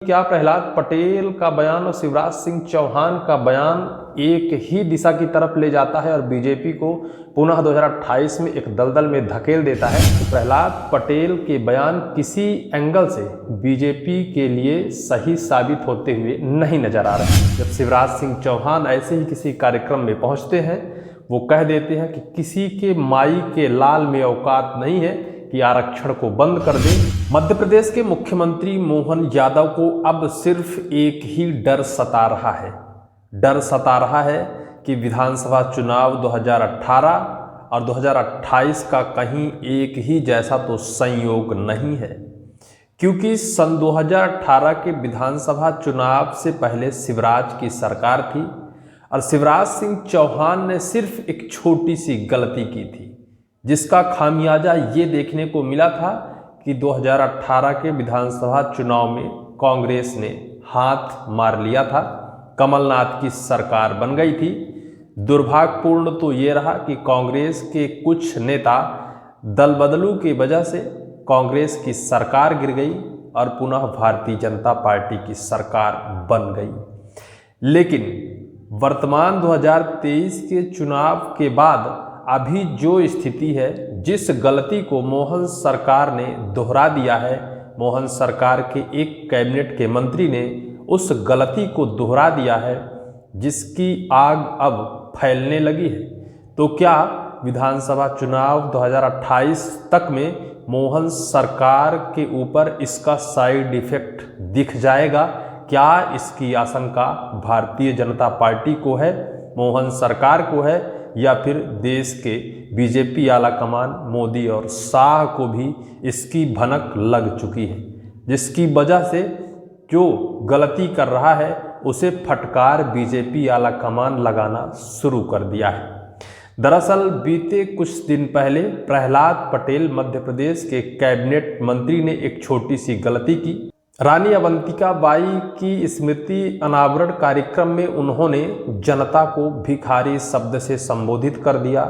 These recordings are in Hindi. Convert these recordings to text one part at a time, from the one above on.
क्या प्रहलाद पटेल का बयान और शिवराज सिंह चौहान का बयान एक ही दिशा की तरफ ले जाता है और बीजेपी को पुनः 2028 में एक दलदल में धकेल देता है? तो प्रहलाद पटेल के बयान किसी एंगल से बीजेपी के लिए सही साबित होते हुए नहीं नजर आ रहे। जब शिवराज सिंह चौहान ऐसे ही किसी कार्यक्रम में पहुंचते हैं, वो कह देते हैं कि किसी के माई के लाल में औकात नहीं है कि आरक्षण को बंद कर दे। मध्य प्रदेश के मुख्यमंत्री मोहन यादव को अब सिर्फ एक ही डर सता रहा है। डर सता रहा है कि विधानसभा चुनाव 2018 और 2028 का कहीं एक ही जैसा तो संयोग नहीं है, क्योंकि सन 2018 के विधानसभा चुनाव से पहले शिवराज की सरकार थी और शिवराज सिंह चौहान ने सिर्फ एक छोटी सी गलती की थी, जिसका खामियाजा ये देखने को मिला था कि 2018 के विधानसभा चुनाव में कांग्रेस ने हाथ मार लिया था, कमलनाथ की सरकार बन गई थी। दुर्भाग्यपूर्ण तो ये रहा कि कांग्रेस के कुछ नेता दल बदलू की वजह से कांग्रेस की सरकार गिर गई और पुनः भारतीय जनता पार्टी की सरकार बन गई। लेकिन वर्तमान 2023 के चुनाव के बाद अभी जो स्थिति है, जिस गलती को मोहन सरकार ने दोहरा दिया है, मोहन सरकार के एक कैबिनेट के मंत्री ने उस गलती को दोहरा दिया है, जिसकी आग अब फैलने लगी है। तो क्या विधानसभा चुनाव 2028 तक में मोहन सरकार के ऊपर इसका साइड इफेक्ट दिख जाएगा? क्या इसकी आशंका भारतीय जनता पार्टी को है, मोहन सरकार को है, या फिर देश के बीजेपी आला कमान मोदी और शाह को भी इसकी भनक लग चुकी है, जिसकी वजह से जो गलती कर रहा है उसे फटकार बीजेपी आला कमान लगाना शुरू कर दिया है। दरअसल बीते कुछ दिन पहले प्रहलाद पटेल मध्य प्रदेश के कैबिनेट मंत्री ने एक छोटी सी गलती की। रानी अवंतिका बाई की स्मृति अनावरण कार्यक्रम में उन्होंने जनता को भिखारी शब्द से संबोधित कर दिया।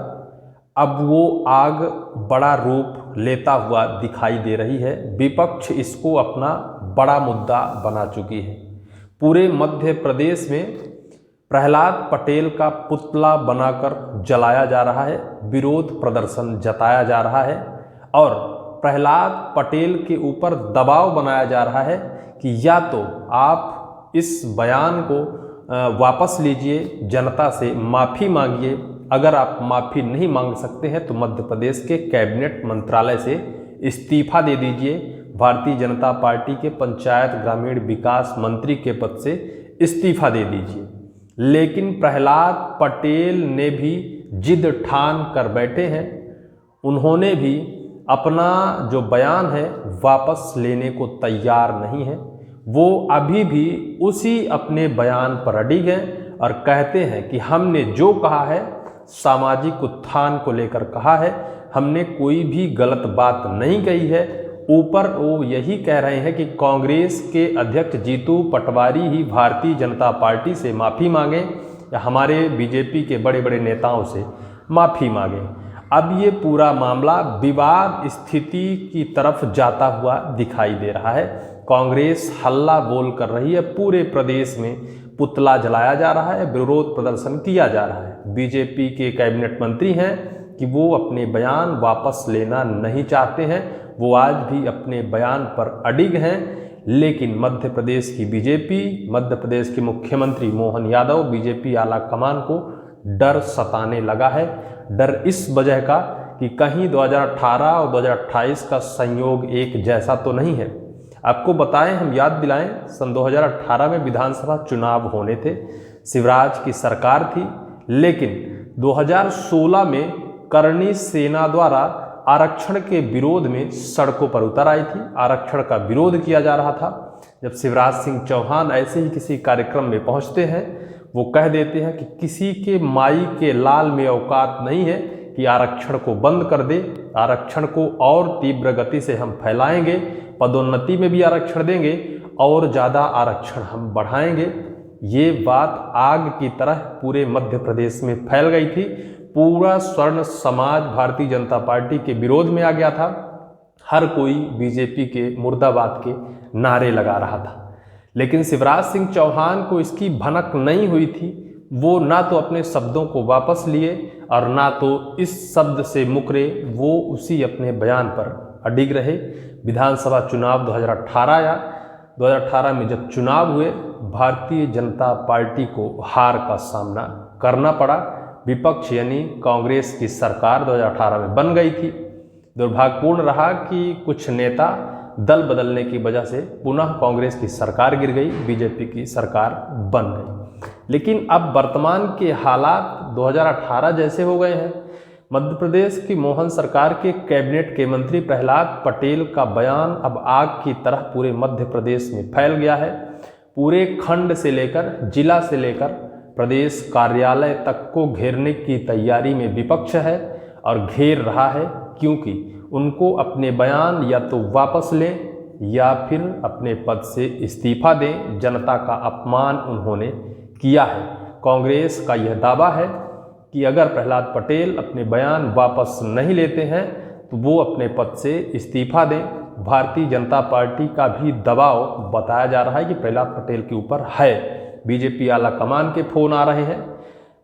अब वो आग बड़ा रूप लेता हुआ दिखाई दे रही है। विपक्ष इसको अपना बड़ा मुद्दा बना चुकी है। पूरे मध्य प्रदेश में प्रहलाद पटेल का पुतला बनाकर जलाया जा रहा है, विरोध प्रदर्शन जताया जा रहा है और प्रहलाद पटेल के ऊपर दबाव बनाया जा रहा है कि या तो आप इस बयान को वापस लीजिए, जनता से माफ़ी मांगिए। अगर आप माफ़ी नहीं मांग सकते हैं तो मध्य प्रदेश के कैबिनेट मंत्रालय से इस्तीफा दे दीजिए, भारतीय जनता पार्टी के पंचायत ग्रामीण विकास मंत्री के पद से इस्तीफा दे दीजिए। लेकिन प्रहलाद पटेल ने भी जिद ठान कर बैठे हैं। उन्होंने भी अपना जो बयान है वापस लेने को तैयार नहीं है। वो अभी भी उसी अपने बयान पर अडिग हैं और कहते हैं कि हमने जो कहा है सामाजिक उत्थान को लेकर कहा है, हमने कोई भी गलत बात नहीं कही है। ऊपर वो यही कह रहे हैं कि कांग्रेस के अध्यक्ष जीतू पटवारी ही भारतीय जनता पार्टी से माफ़ी मांगे या हमारे बीजेपी के बड़े बड़े नेताओं से माफ़ी मांगे। अब ये पूरा मामला विवाद स्थिति की तरफ जाता हुआ दिखाई दे रहा है। कांग्रेस हल्ला बोल कर रही है, पूरे प्रदेश में पुतला जलाया जा रहा है, विरोध प्रदर्शन किया जा रहा है। बीजेपी के कैबिनेट मंत्री हैं कि वो अपने बयान वापस लेना नहीं चाहते हैं, वो आज भी अपने बयान पर अडिग हैं। लेकिन मध्य प्रदेश की बीजेपी, मध्य प्रदेश के मुख्यमंत्री मोहन यादव, बीजेपी आला कमान को डर सताने लगा है। डर इस वजह का कि कहीं 2018 और 2028 का संयोग एक जैसा तो नहीं है। आपको बताएं, हम याद दिलाएं, सन 2018 में विधानसभा चुनाव होने थे, शिवराज की सरकार थी, लेकिन 2016 में करणी सेना द्वारा आरक्षण के विरोध में सड़कों पर उतर आई थी। आरक्षण का विरोध किया जा रहा था। जब शिवराज सिंह चौहान ऐसे ही किसी कार्यक्रम में पहुंचते हैं, वो कह देते हैं कि किसी के माई के लाल में औकात नहीं है कि आरक्षण को बंद कर दे, आरक्षण को और तीव्र गति से हम फैलाएंगे, पदोन्नति में भी आरक्षण देंगे और ज़्यादा आरक्षण हम बढ़ाएंगे। ये बात आग की तरह पूरे मध्य प्रदेश में फैल गई थी। पूरा स्वर्ण समाज भारतीय जनता पार्टी के विरोध में आ गया था। हर कोई बीजेपी के मुर्दाबाद के नारे लगा रहा था। लेकिन शिवराज सिंह चौहान को इसकी भनक नहीं हुई थी। वो ना तो अपने शब्दों को वापस लिए और ना तो इस शब्द से मुकरे, वो उसी अपने बयान पर अडिग रहे। विधानसभा चुनाव 2018 आया। 2018 में जब चुनाव हुए, भारतीय जनता पार्टी को हार का सामना करना पड़ा। विपक्ष यानी कांग्रेस की सरकार 2018 में बन गई थी। दुर्भाग्यपूर्ण रहा कि कुछ नेता दल बदलने की वजह से पुनः कांग्रेस की सरकार गिर गई, बीजेपी की सरकार बन गई। लेकिन अब वर्तमान के हालात 2018 जैसे हो गए हैं। मध्य प्रदेश की मोहन सरकार के कैबिनेट के मंत्री प्रहलाद पटेल का बयान अब आग की तरह पूरे मध्य प्रदेश में फैल गया है। पूरे खंड से लेकर, जिला से लेकर प्रदेश कार्यालय तक को घेरने की तैयारी में विपक्ष है और घेर रहा है, क्योंकि उनको अपने बयान या तो वापस लें या फिर अपने पद से इस्तीफा दें। जनता का अपमान उन्होंने किया है। कांग्रेस का यह दावा है कि अगर प्रहलाद पटेल अपने बयान वापस नहीं लेते हैं तो वो अपने पद से इस्तीफा दें। भारतीय जनता पार्टी का भी दबाव बताया जा रहा है कि प्रहलाद पटेल के ऊपर है। बीजेपी आला कमान के फोन आ रहे हैं।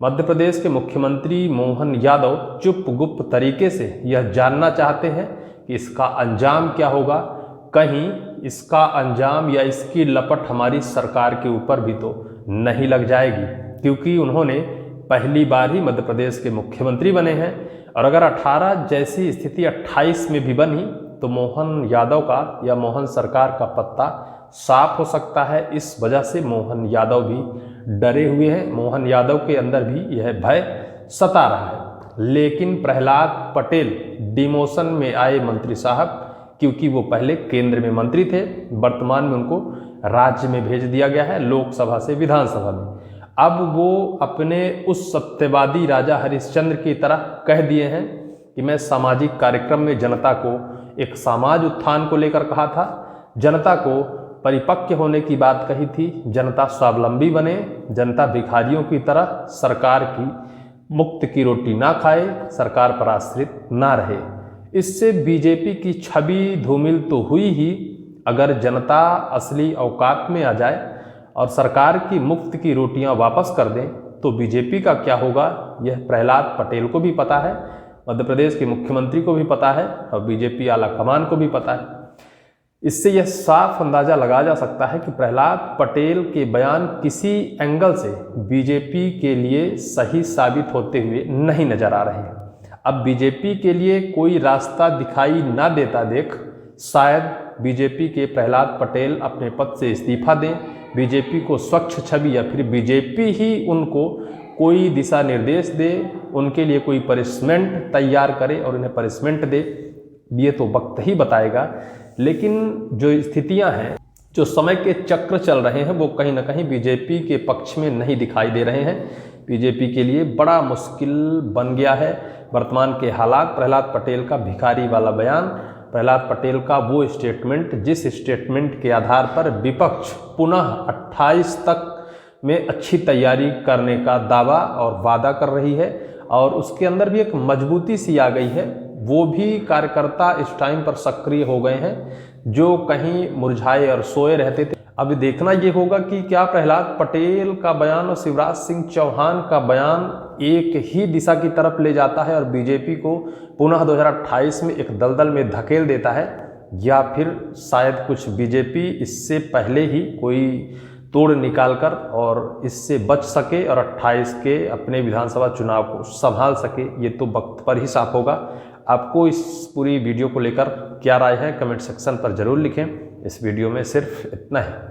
मध्य प्रदेश के मुख्यमंत्री मोहन यादव चुप गुप्त तरीके से यह जानना चाहते हैं कि इसका अंजाम क्या होगा। कहीं इसका अंजाम या इसकी लपट हमारी सरकार के ऊपर भी तो नहीं लग जाएगी, क्योंकि उन्होंने पहली बार ही मध्य प्रदेश के मुख्यमंत्री बने हैं। और अगर 18 जैसी स्थिति 28 में भी बनी तो मोहन यादव का या मोहन सरकार का पत्ता साफ हो सकता है। इस वजह से मोहन यादव भी डरे हुए हैं। मोहन यादव के अंदर भी यह भय सता रहा है। लेकिन प्रहलाद पटेल डिमोशन में आए मंत्री साहब, क्योंकि वो पहले केंद्र में मंत्री थे, वर्तमान में उनको राज्य में भेज दिया गया है, लोकसभा से विधानसभा में। अब वो अपने उस सत्यवादी राजा हरिश्चंद्र की तरह कह दिए हैं कि मैं सामाजिक कार्यक्रम में जनता को एक समाज उत्थान को लेकर कहा था, जनता को परिपक्व होने की बात कही थी, जनता स्वावलंबी बने, जनता भिखारियों की तरह सरकार की मुफ्त की रोटी ना खाए, सरकार पर आश्रित ना रहे। इससे बीजेपी की छवि धूमिल तो हुई ही, अगर जनता असली औकात में आ जाए और सरकार की मुफ्त की रोटियां वापस कर दें तो बीजेपी का क्या होगा, यह प्रहलाद पटेल को भी पता है, मध्य प्रदेश के मुख्यमंत्री को भी पता है और बीजेपी आला कमान को भी पता है। इससे यह साफ अंदाजा लगाया जा सकता है कि प्रहलाद पटेल के बयान किसी एंगल से बीजेपी के लिए सही साबित होते हुए नहीं नजर आ रहे हैं। अब बीजेपी के लिए कोई रास्ता दिखाई ना देता देख शायद बीजेपी के प्रहलाद पटेल अपने पद से इस्तीफा दें, बीजेपी को स्वच्छ छवि या फिर बीजेपी ही उनको कोई दिशा निर्देश दे, उनके लिए कोई पनिशमेंट तैयार करे और उन्हें पनिशमेंट दे। ये तो वक्त ही बताएगा। लेकिन जो स्थितियां हैं, जो समय के चक्र चल रहे हैं, वो कहीं ना कहीं बीजेपी के पक्ष में नहीं दिखाई दे रहे हैं। बीजेपी के लिए बड़ा मुश्किल बन गया है वर्तमान के हालात। प्रहलाद पटेल का भिखारी वाला बयान, प्रहलाद पटेल का वो स्टेटमेंट जिस स्टेटमेंट के आधार पर विपक्ष पुनः 28 तक में अच्छी तैयारी करने का दावा और वादा कर रही है और उसके अंदर भी एक मजबूती सी आ गई है। वो भी कार्यकर्ता इस टाइम पर सक्रिय हो गए हैं जो कहीं मुरझाए और सोए रहते थे। अब देखना ये होगा कि क्या प्रहलाद पटेल का बयान और शिवराज सिंह चौहान का बयान एक ही दिशा की तरफ ले जाता है और बीजेपी को पुनः 2028 में एक दलदल में धकेल देता है, या फिर शायद कुछ बीजेपी इससे पहले ही कोई तोड़ निकालकर और इससे बच सके और 28 के अपने विधानसभा चुनाव को संभाल सके। ये तो वक्त पर ही साफ होगा। आपको इस पूरी वीडियो को लेकर क्या राय है, कमेंट सेक्शन पर जरूर लिखें। इस वीडियो में सिर्फ इतना ही।